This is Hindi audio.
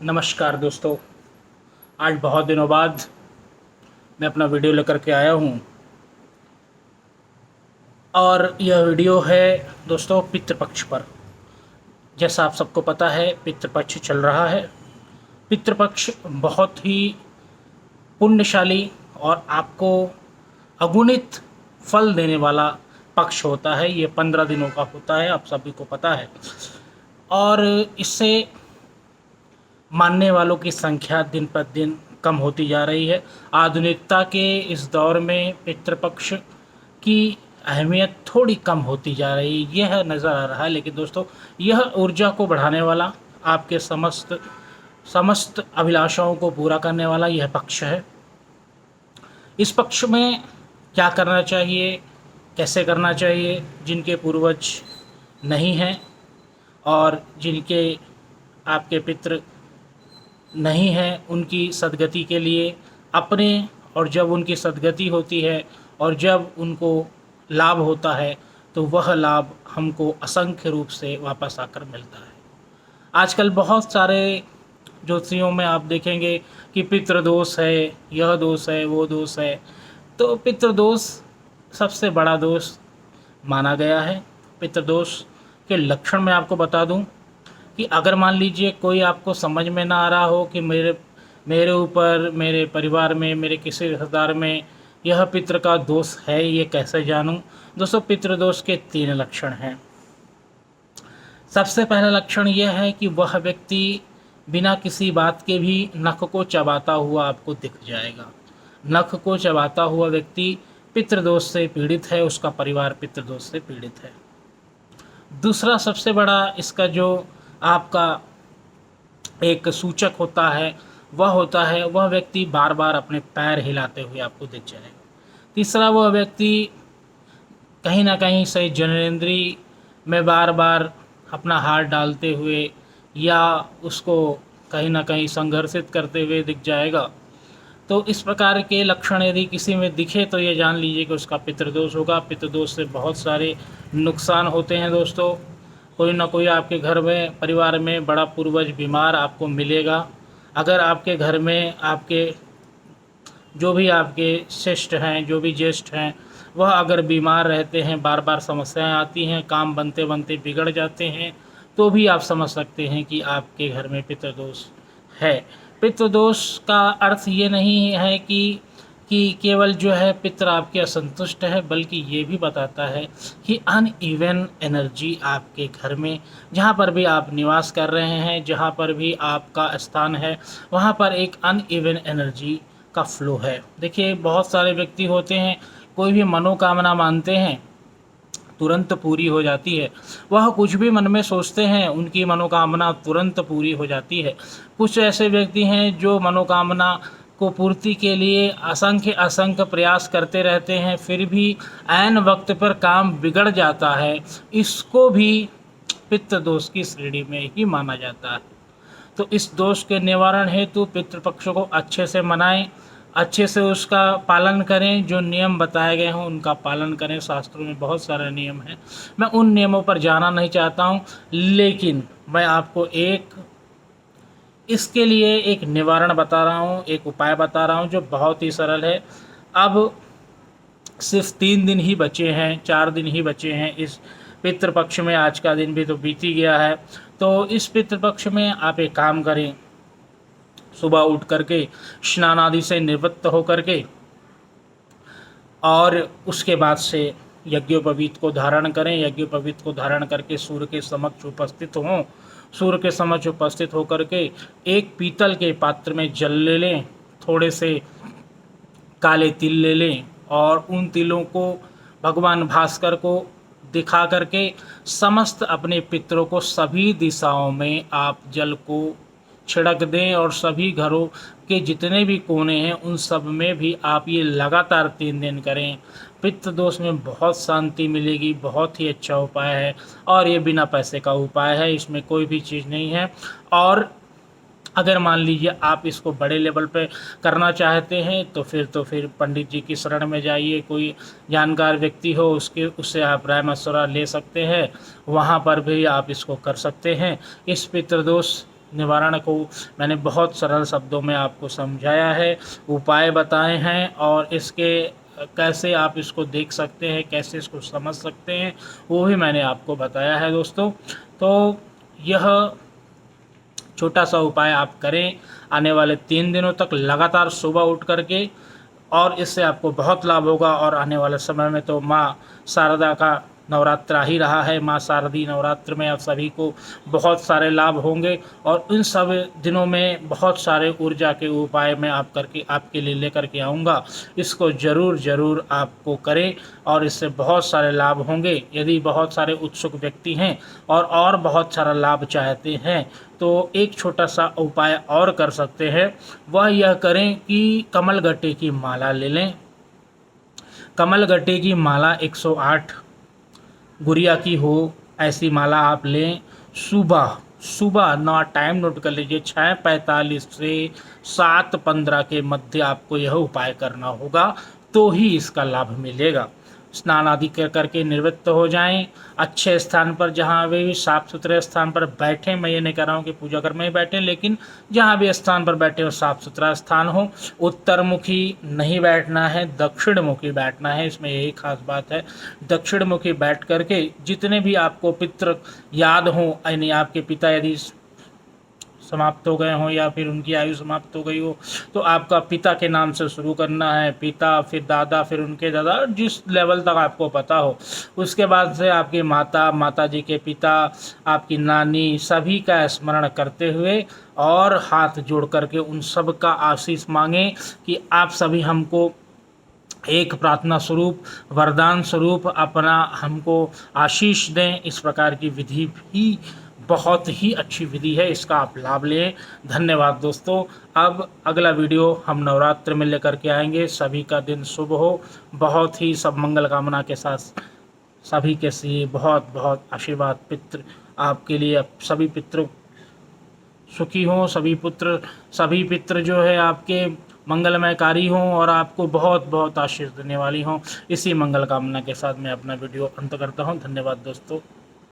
नमस्कार दोस्तों। आज बहुत दिनों बाद मैं अपना वीडियो लेकर के आया हूँ और यह वीडियो है दोस्तों पितृपक्ष पर। जैसा आप सबको पता है पितृपक्ष चल रहा है। पितृपक्ष बहुत ही पुण्यशाली और आपको अगुणित फल देने वाला पक्ष होता है। ये 15 दिनों का होता है, आप सभी को पता है। और इससे मानने वालों की संख्या दिन पर दिन कम होती जा रही है। आधुनिकता के इस दौर में पितृपक्ष की अहमियत थोड़ी कम होती जा रही है, यह नज़र आ रहा है। लेकिन दोस्तों, यह ऊर्जा को बढ़ाने वाला, आपके समस्त समस्त अभिलाषाओं को पूरा करने वाला यह पक्ष है। इस पक्ष में क्या करना चाहिए, कैसे करना चाहिए, जिनके पूर्वज नहीं हैं और जिनके आपके पितृ नहीं है, उनकी सद्गति के लिए अपने, और जब उनकी सद्गति होती है और जब उनको लाभ होता है तो वह लाभ हमको असंख्य रूप से वापस आकर मिलता है। आजकल बहुत सारे ज्योतिषियों में आप देखेंगे कि पितृदोष है, यह दोष है, वो दोष है। तो पितृदोष सबसे बड़ा दोष माना गया है। पितृदोष के लक्षण मैं आपको बता दूं कि अगर मान लीजिए कोई आपको समझ में ना आ रहा हो कि मेरे ऊपर, मेरे परिवार में, मेरे किसी रिश्तेदार में यह पितृ का दोष है, ये कैसे जानूं। दोस्तों, पितृदोष के 3 लक्षण हैं। सबसे पहला लक्षण यह है कि वह व्यक्ति बिना किसी बात के भी नख को चबाता हुआ आपको दिख जाएगा। नख को चबाता हुआ व्यक्ति पितृदोष से पीड़ित है, उसका परिवार पितृदोष से पीड़ित है। दूसरा सबसे बड़ा इसका जो आपका एक सूचक होता है वह व्यक्ति बार बार अपने पैर हिलाते हुए आपको दिख जाएगा। तीसरा, वह व्यक्ति कहीं ना कहीं से जननेंद्रिय में बार बार अपना हाथ डालते हुए या उसको कहीं ना कहीं संघर्षित करते हुए दिख जाएगा। तो इस प्रकार के लक्षण यदि किसी में दिखे तो ये जान लीजिए कि उसका पितृदोष होगा। पितृदोष से बहुत सारे नुकसान होते हैं दोस्तों। कोई ना कोई आपके घर में, परिवार में बड़ा पूर्वज बीमार आपको मिलेगा। अगर आपके घर में आपके जो भी आपके शिष्ट हैं, जो भी ज्येष्ठ हैं, वह अगर बीमार रहते हैं, बार बार समस्याएं आती हैं, काम बनते बनते बिगड़ जाते हैं, तो भी आप समझ सकते हैं कि आपके घर में पितृदोष है। पितृदोष का अर्थ ये नहीं है कि केवल जो है पितृ आपके असंतुष्ट है, बल्कि ये भी बताता है कि अनइवन एनर्जी आपके घर में, जहाँ पर भी आप निवास कर रहे हैं, जहाँ पर भी आपका स्थान है, वहाँ पर एक अनइवन एनर्जी का फ्लो है। देखिए, बहुत सारे व्यक्ति होते हैं, कोई भी मनोकामना मानते हैं तुरंत पूरी हो जाती है। वह कुछ भी मन में सोचते हैं, उनकी मनोकामना तुरंत पूरी हो जाती है। कुछ ऐसे व्यक्ति हैं जो मनोकामना को पूर्ति के लिए असंख्य प्रयास करते रहते हैं, फिर भी ऐन वक्त पर काम बिगड़ जाता है। इसको भी पितृदोष की श्रेणी में ही माना जाता है। तो इस दोष के निवारण हेतु पितृपक्ष को अच्छे से मनाएं, अच्छे से उसका पालन करें। जो नियम बताए गए हों उनका पालन करें। शास्त्रों में बहुत सारे नियम हैं, मैं उन नियमों पर जाना नहीं चाहता हूं, लेकिन मैं आपको इसके लिए एक निवारण बता रहा हूं, एक उपाय बता रहा हूं जो बहुत ही सरल है। अब सिर्फ 3 दिन ही बचे हैं, 4 दिन ही बचे हैं इस पितृपक्ष में। आज का दिन भी तो बीत ही गया है। तो इस पितृपक्ष में आप एक काम करें, सुबह उठ करके स्नान आदि से निवृत्त होकर के और उसके बाद से यज्ञोपवीत को धारण करें। यज्ञोपवीत को धारण करके सूर्य के समक्ष उपस्थित हों। सूर्य के समक्ष उपस्थित होकर के एक पीतल के पात्र में जल ले लें, थोड़े से काले तिल ले लें और उन तिलों को भगवान भास्कर को दिखा करके समस्त अपने पितरों को सभी दिशाओं में आप जल को छिड़क दें और सभी घरों के जितने भी कोने हैं उन सब में भी आप ये लगातार 3 दिन करें। पितृ दोष में बहुत शांति मिलेगी। बहुत ही अच्छा उपाय है और ये बिना पैसे का उपाय है, इसमें कोई भी चीज़ नहीं है। और अगर मान लीजिए आप इसको बड़े लेवल पे करना चाहते हैं तो फिर पंडित जी की शरण में जाइए। कोई जानकार व्यक्ति हो उससे आप राय मशवरा ले सकते हैं, वहाँ पर भी आप इसको कर सकते हैं। इस पितृदोष निवारण को मैंने बहुत सरल शब्दों में आपको समझाया है, उपाय बताए हैं, और इसके कैसे आप इसको देख सकते हैं, कैसे इसको समझ सकते हैं, वो भी मैंने आपको बताया है दोस्तों। तो यह छोटा सा उपाय आप करें आने वाले 3 दिनों तक लगातार सुबह उठ करके, और इससे आपको बहुत लाभ होगा। और आने वाले समय में तो माँ शारदा का नवरात्रा ही रहा है, माँ शारदी नवरात्र में आप सभी को बहुत सारे लाभ होंगे, और इन सब दिनों में बहुत सारे ऊर्जा के उपाय मैं आपके लिए लेकर के आऊँगा। इसको ज़रूर आपको करें और इससे बहुत सारे लाभ होंगे। यदि बहुत सारे उत्सुक व्यक्ति हैं और बहुत सारा लाभ चाहते हैं तो एक छोटा सा उपाय और कर सकते हैं, वह यह करें कि कमलगट्टे की माला ले लें। कमलगट्टे की माला 108 गुड़िया की हो, ऐसी माला आप लें। सुबह सुबह ना टाइम नोट कर लीजिए, 6:45 से 7:15 के मध्य आपको यह उपाय करना होगा, तो ही इसका लाभ मिलेगा। स्नान आदि कर करके निवृत्त हो जाएं, अच्छे स्थान पर, जहाँ भी साफ सुथरे स्थान पर बैठें। मैं ये नहीं कह रहा हूँ कि पूजा घर में ही बैठें, लेकिन जहाँ भी स्थान पर बैठे हो साफ सुथरा स्थान हो। उत्तर मुखी नहीं बैठना है, दक्षिण मुखी बैठना है, इसमें यही खास बात है। दक्षिण मुखी बैठ करके जितने भी आपको पितृ याद हों, यानी आपके पिता यदि समाप्त हो गए हों या फिर उनकी आयु समाप्त हो गई हो, तो आपका पिता के नाम से शुरू करना है। पिता, फिर दादा, फिर उनके दादा, जिस लेवल तक आपको पता हो। उसके बाद से आपकी माता, माताजी के पिता, आपकी नानी, सभी का स्मरण करते हुए और हाथ जोड़ करके उन सब का आशीष मांगें कि आप सभी हमको एक प्रार्थना स्वरूप, वरदान स्वरूप अपना हमको आशीष दें। इस प्रकार की विधि भी बहुत ही अच्छी विधि है, इसका आप लाभ लें। धन्यवाद दोस्तों। अब अगला वीडियो हम नवरात्र में लेकर के आएंगे। सभी का दिन शुभ हो, बहुत ही सब मंगल कामना के साथ सभी के लिए बहुत बहुत आशीर्वाद पितृ आपके लिए। सभी पितृ सुखी हों, सभी पितृ जो है आपके मंगलमयकारी हों और आपको बहुत बहुत आशीष देने वाली हों। इसी मंगल कामना के साथ मैं अपना वीडियो अंत करता हूं। धन्यवाद दोस्तों।